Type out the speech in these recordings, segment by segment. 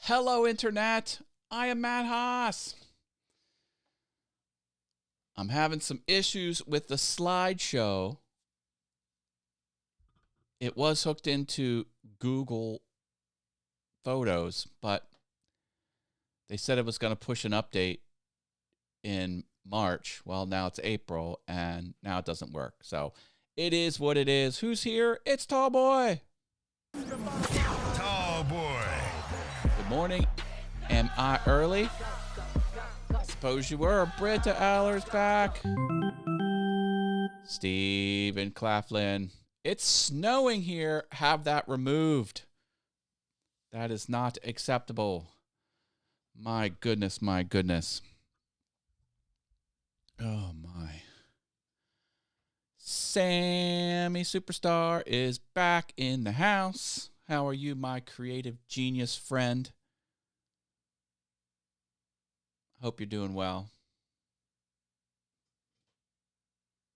Hello, Internet. I am Matt Haas. I'm having some issues with the slideshow. It was hooked into Google Photos, but they said it was going to push an update in March. Well, now it's April, and now it doesn't work. So it is what it is. Who's here? It's Tall Boy. Tall Boy. Good morning. Am I early? I suppose you were. Britta Aller's back. Stephen Claflin. It's snowing here. Have that removed. That is not acceptable. My goodness, my goodness. Oh, my. Sammy Superstar is back in the house. How are you, my creative genius friend? Hope you're doing well.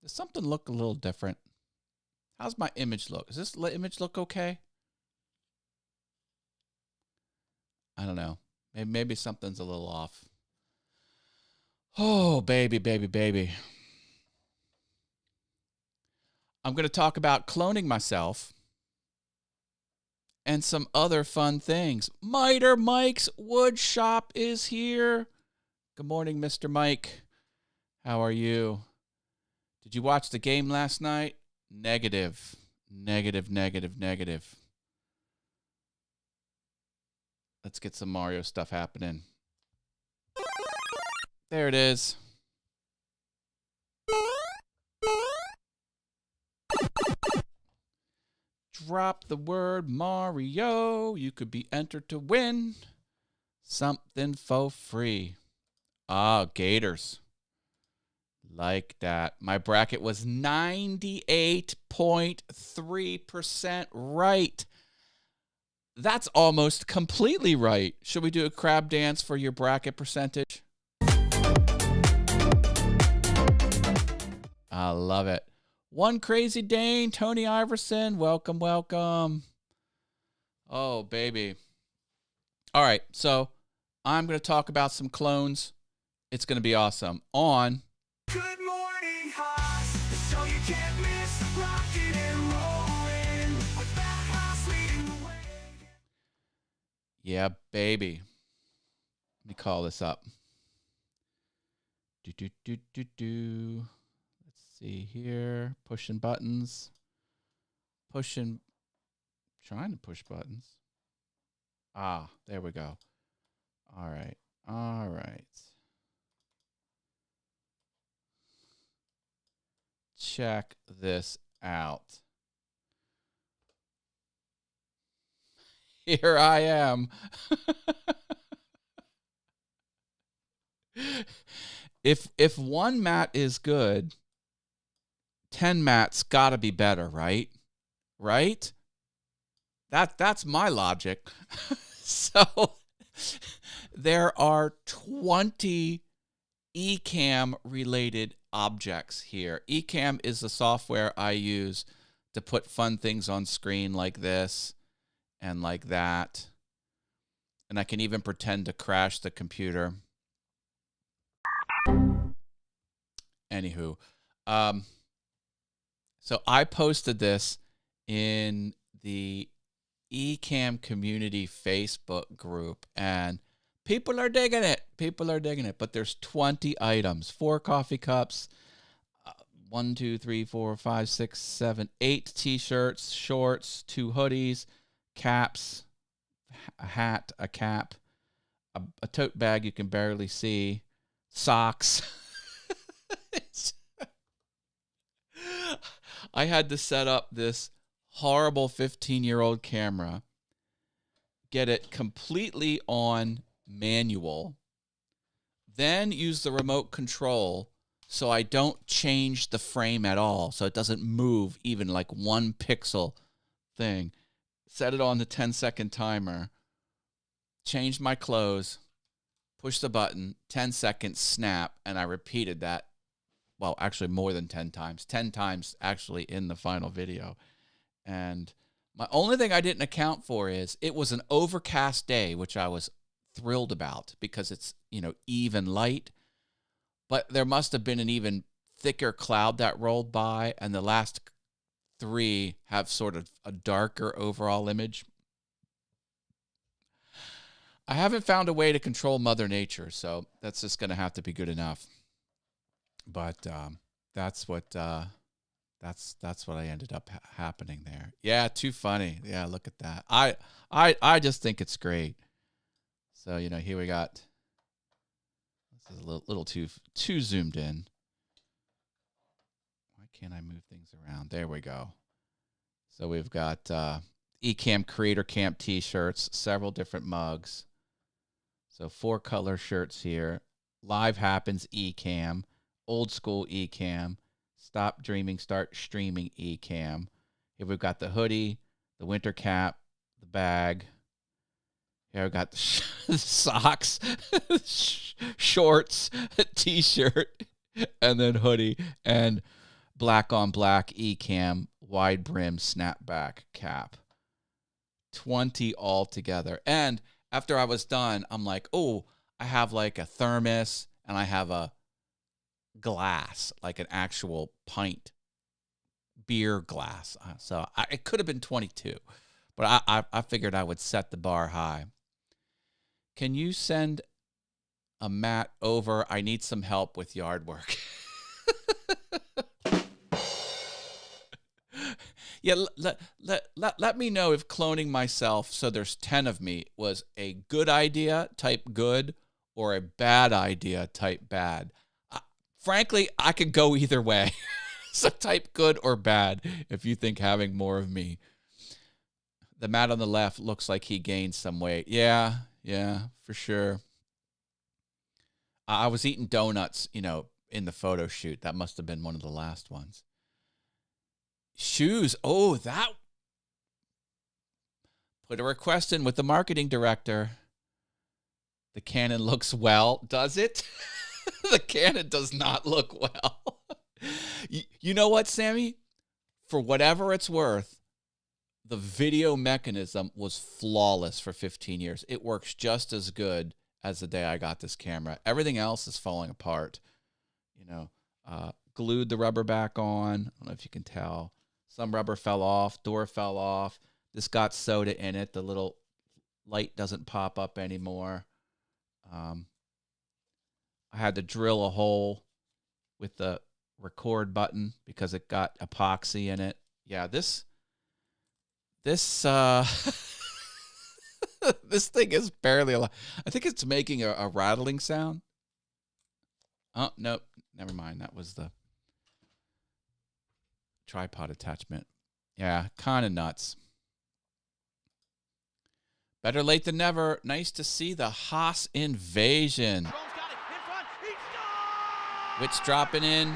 Does something look a little different? How's my image look? Does this image look okay? I don't know. Maybe something's a little off. Oh, baby, baby, baby. I'm going to talk about cloning myself and some other fun things. Miter Mike's Wood Shop is here. Good morning, Mr. Mike. How are you? Did you watch the game last night? Negative. Negative, negative, negative. Let's get some Mario stuff happening. There it is. Drop the word Mario. You could be entered to win something for free. Ah, Gators. Like that. My bracket was 98.3% right. That's almost completely right. Should we do a crab dance for your bracket percentage? I love it. One Crazy Dane, Tony Iverson, welcome, welcome. Oh, baby. All right, so I'm going to talk about some clones. It's going to be awesome. On Good morning, Haas. The show you can't miss. Rocking and rolling. With that Haas leading the way. Yeah, baby. Let me call this up. Let's see here. Pushing buttons. Trying to push buttons. Ah, there we go. All right. Check this out. Here I am. If one mat is good, 10 mats gotta be better, right? Right? That's my logic. So there are 20 Ecamm related objects here. Ecamm is the software I use to put fun things on screen like this and like that. And I can even pretend to crash the computer. Anywho, so I posted this in the Ecamm community Facebook group, and people are digging it. But there's 20 items, 4 coffee cups, 1, 2, 3, 4, 5, 6, 7, 8 t-shirts, shorts, 2 hoodies, caps, a hat, a cap, a tote bag you can barely see, socks. I had to set up this horrible 15-year-old camera, get it completely on manual, then use the remote control so I don't change the frame at all, so it doesn't move even like 1 pixel thing. Set it on the 10-second timer, change my clothes, push the button, 10 seconds, snap, and I repeated that. Well, actually more than 10 times. 10 times actually in the final video. And My only thing I didn't account for is it was an overcast day, which I was thrilled about because it's, even light. But there must have been an even thicker cloud that rolled by, and the last 3 have sort of a darker overall image. I haven't found a way to control Mother Nature, so that's just going to have to be good enough. But that's what I ended up happening there. Yeah, too funny. Yeah, look at that. I just think it's great. So here we got. This is a little too zoomed in. Why can't I move things around? There we go. So we've got Ecamm Creator Camp T-shirts, several different mugs. So 4 color shirts here. Live Happens Ecamm, Old School Ecamm, Stop Dreaming, Start Streaming Ecamm. Here we've got the hoodie, the winter cap, the bag. Here we've got the socks, shorts, T-shirt, and then hoodie, and black on black Ecamm wide brim snapback cap. 20 altogether. And after I was done, I'm like, oh, I have like a thermos and I have a glass, like an actual pint beer glass. So it could have been 22, but I figured I would set the bar high. Can you send a mat over? I need some help with yard work. Yeah, let me know if cloning myself, so there's 10 of me, was a good idea, type good, or a bad idea, type bad. Frankly, I could go either way. So type good or bad if you think having more of me. The mat on the left looks like he gained some weight. Yeah, for sure. I was eating donuts, in the photo shoot. That must have been one of the last ones. Shoes. Oh, that. Put a request in with the marketing director. The Canon looks well. Does it? The Canon does not look well. You know what, Sammy? For whatever it's worth, the video mechanism was flawless for 15 years. It works just as good as the day I got this camera. Everything else is falling apart. Glued the rubber back on. I don't know if you can tell. Some rubber fell off. Door fell off. This got soda in it. The little light doesn't pop up anymore. I had to drill a hole with the record button because it got epoxy in it. Yeah, this this thing is barely alive. I think it's making a rattling sound. Oh, nope. Never mind. That was the tripod attachment. Yeah, kind of nuts. Better late than never. Nice to see the Haas invasion. Wit's dropping in.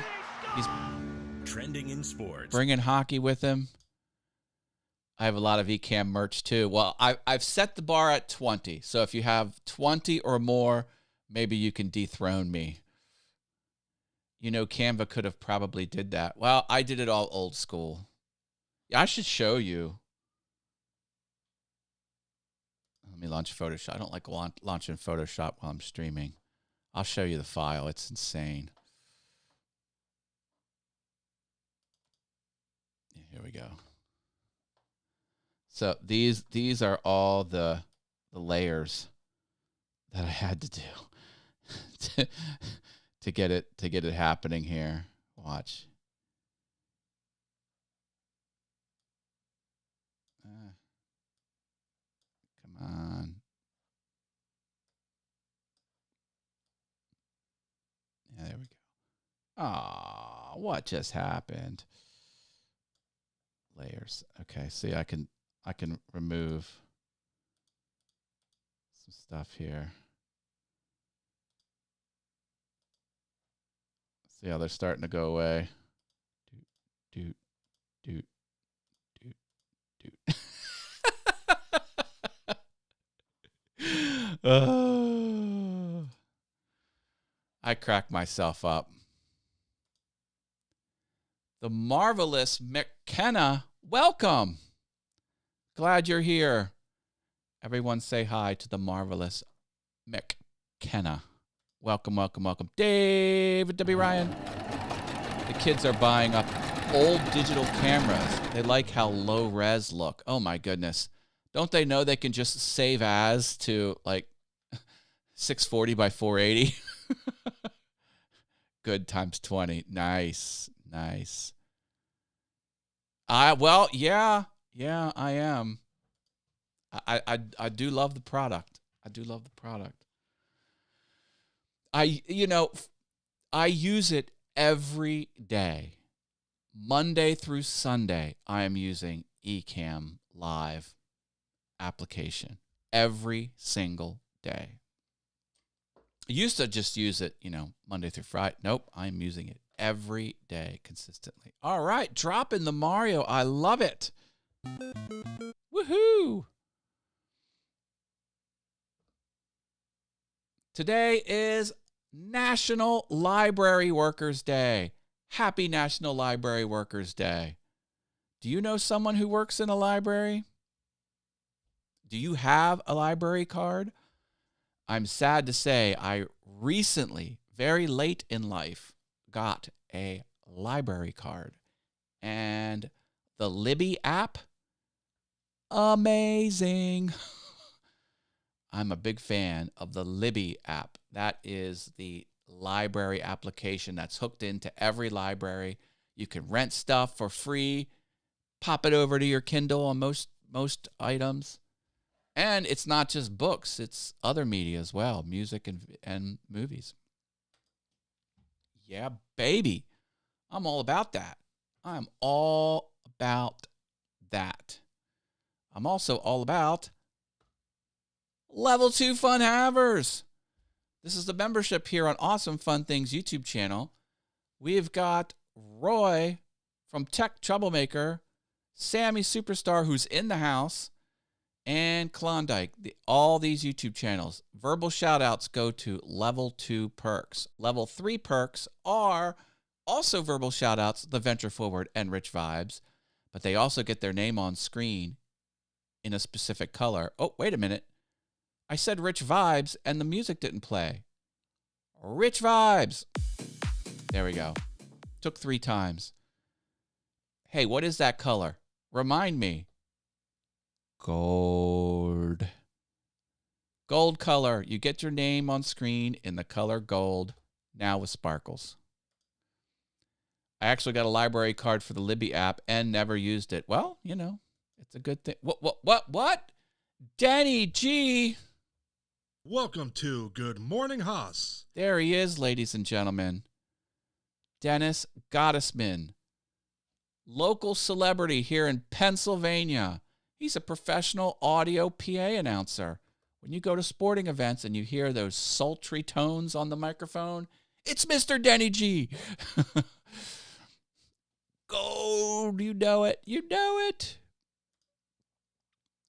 He's trending in sports. Bringing hockey with him. I have a lot of Ecamm merch too. Well, I've set the bar at 20. So if you have 20 or more, maybe you can dethrone me. Canva could have probably did that. Well, I did it all old school. Yeah, I should show you. Let me launch Photoshop. I don't like launching Photoshop while I'm streaming. I'll show you the file. It's insane. Yeah, here we go. So these are all the layers that I had to do to get it happening here. Watch. Come on. Yeah, there we go. Ah, what just happened? Layers. Okay, see, I can remove some stuff here. See how they're starting to go away. Doot, doot, doot, doot, doot. I crack myself up. The marvelous McKenna, welcome. Glad you're here. Everyone say hi to the marvelous McKenna. Welcome, welcome, welcome. David W. Ryan. The kids are buying up old digital cameras. They like how low res look. Oh my goodness. Don't they know they can just save as to like 640 by 480? Good times 20. Nice. Nice. Well, yeah, I am. I do love the product. I do love the product. I use it every day. Monday through Sunday, I am using Ecamm Live application every single day. I used to just use it, Monday through Friday. Nope, I'm using it every day consistently. All right, drop in the Mario. I love it. Woohoo! Today is National Library Workers Day. Happy National Library Workers Day. Do you know someone who works in a library? Do you have a library card? I'm sad to say I recently, very late in life, got a library card. And the Libby app, amazing. I'm a big fan of the Libby app. That is the library application that's hooked into every library. You can rent stuff for free, pop it over to your Kindle on most items. And it's not just books, it's other media as well, music and movies. Yeah, baby. I'm all about that. I'm all about that. I'm also all about Level 2 Fun Havers. This is the membership here on Awesome Fun Things YouTube channel. We've got Roy from Tech Troublemaker, Sammy Superstar, who's in the house, and Klondike. All these YouTube channels. Verbal shout-outs go to Level 2 perks. Level 3 perks are also verbal shout-outs, The Venture Forward and Rich Vibes, but they also get their name on screen in a specific color. Oh, wait a minute. I said Rich Vibes, and the music didn't play. Rich Vibes. There we go. Took 3 times. Hey, what is that color? Remind me. Gold. Gold color. You get your name on screen in the color gold, now with sparkles. I actually got a library card for the Libby app and never used it. Well, it's a good thing. What? Danny G. Welcome to Good Morning Haas. There he is, ladies and gentlemen. Dennis Gottesman, local celebrity here in Pennsylvania. He's a professional audio PA announcer. When you go to sporting events and you hear those sultry tones on the microphone, it's Mr. Denny G. Gold, you know it. You know it.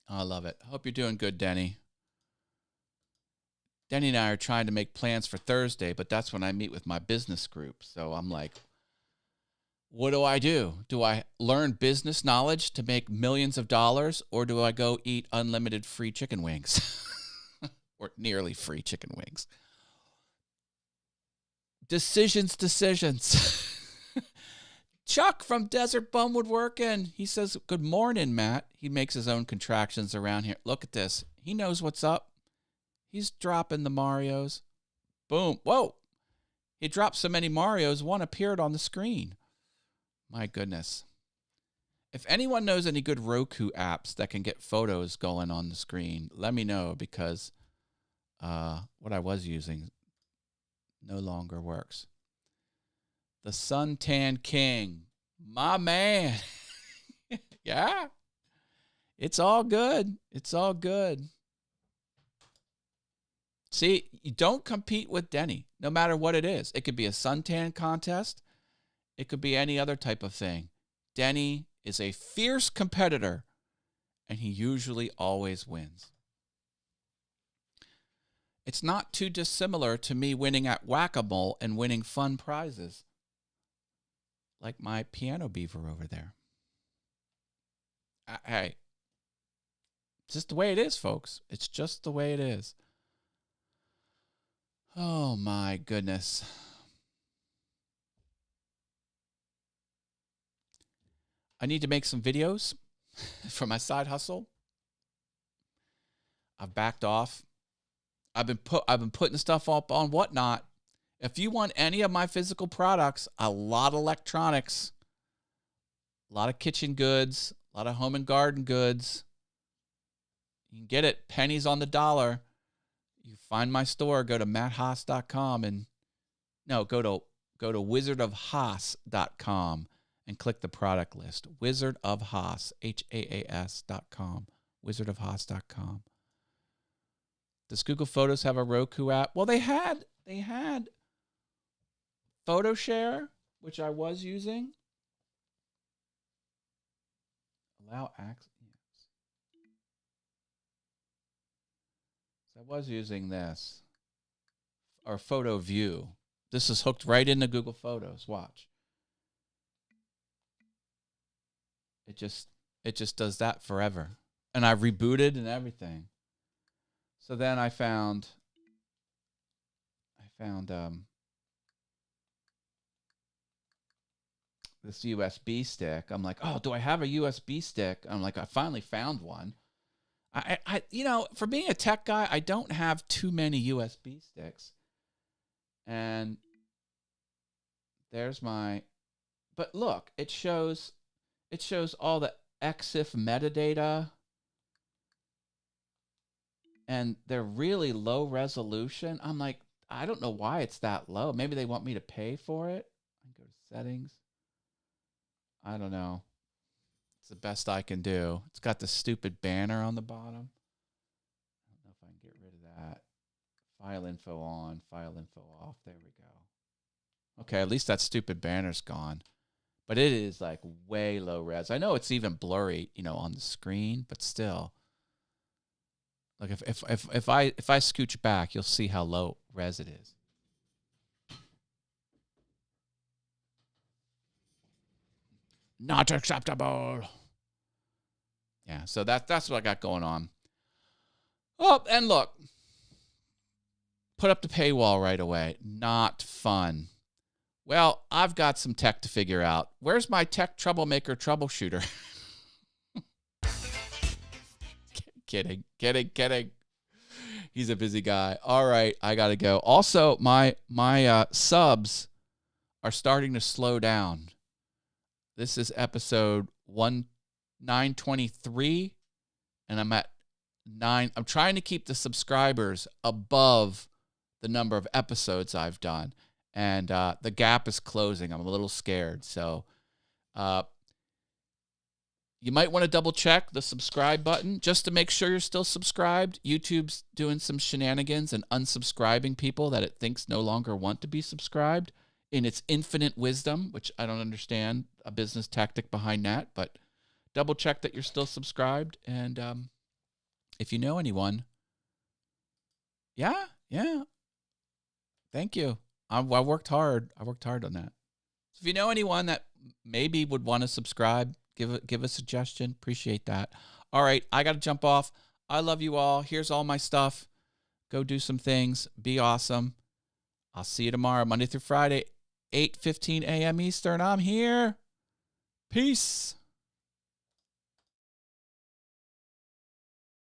I love it. Hope you're doing good, Denny. Denny and I are trying to make plans for Thursday, but that's when I meet with my business group. So I'm like, what do? Do I learn business knowledge to make millions of dollars, or do I go eat unlimited free chicken wings? Or nearly free chicken wings. Decisions. Chuck from Desert Bum Woodworking. He says, good morning, Matt. He makes his own contractions around here. Look at this. He knows what's up. He's dropping the Marios. Boom. Whoa. He dropped so many Marios, one appeared on the screen. My goodness. If anyone knows any good Roku apps that can get photos going on the screen, let me know, because what I was using no longer works. The Suntan King. My man. Yeah. It's all good. It's all good. See, you don't compete with Denny, no matter what it is. It could be a suntan contest. It could be any other type of thing. Denny is a fierce competitor, and he usually always wins. It's not too dissimilar to me winning at Whack-A-Mole and winning fun prizes, like my piano beaver over there. Hey, just the way it is, folks. It's just the way it is. Oh, my goodness. I need to make some videos for my side hustle. I've backed off. I've been putting stuff up on Whatnot. If you want any of my physical products, a lot of electronics, a lot of kitchen goods, a lot of home and garden goods, you can get it pennies on the dollar. You find my store, go to matthaas.com and go to wizardofhaas.com and click the product list. Wizard of Haas, HAAS.com, wizardofhaas.com. Does Google Photos have a Roku app? Well, they had Photo Share, which I was using. Allow access. So I was using this. Or Photo View. This is hooked right into Google Photos. Watch. It just does that forever. And I rebooted and everything. So then I found this USB stick. I'm like, oh, do I have a USB stick? I'm like, I finally found one. I for being a tech guy, I don't have too many USB sticks. And there's my, but look, it shows all the EXIF metadata. And they're really low resolution. I'm like, I don't know why it's that low. Maybe they want me to pay for it. I go to settings. I don't know. It's the best I can do. It's got the stupid banner on the bottom. I don't know if I can get rid of that. File info on, file info off. There we go. Okay, at least that stupid banner's gone. But it is like way low res. I know it's even blurry, on the screen, but still. Like if I scooch back, you'll see how low res it is. Not acceptable. Yeah, so that's what I got going on. Oh, and look, put up the paywall right away. Not fun. Well, I've got some tech to figure out. Where's my tech troublemaker troubleshooter? Kidding. He's a busy guy. All right, I got to go. Also, my subs are starting to slow down. This is episode 923, and I'm at 9. I'm trying to keep the subscribers above the number of episodes I've done, and the gap is closing. I'm a little scared, so you might want to double check the subscribe button just to make sure you're still subscribed. YouTube's doing some shenanigans and unsubscribing people that it thinks no longer want to be subscribed in its infinite wisdom, which I don't understand a business tactic behind that, but double check that you're still subscribed. And if you know anyone, yeah, thank you. I worked hard. I worked hard on that. So if you know anyone that maybe would want to subscribe, give a suggestion. Appreciate that. All right, I got to jump off. I love you all. Here's all my stuff. Go do some things. Be awesome. I'll see you tomorrow, Monday through Friday, 8:15 a.m. Eastern. I'm here. Peace.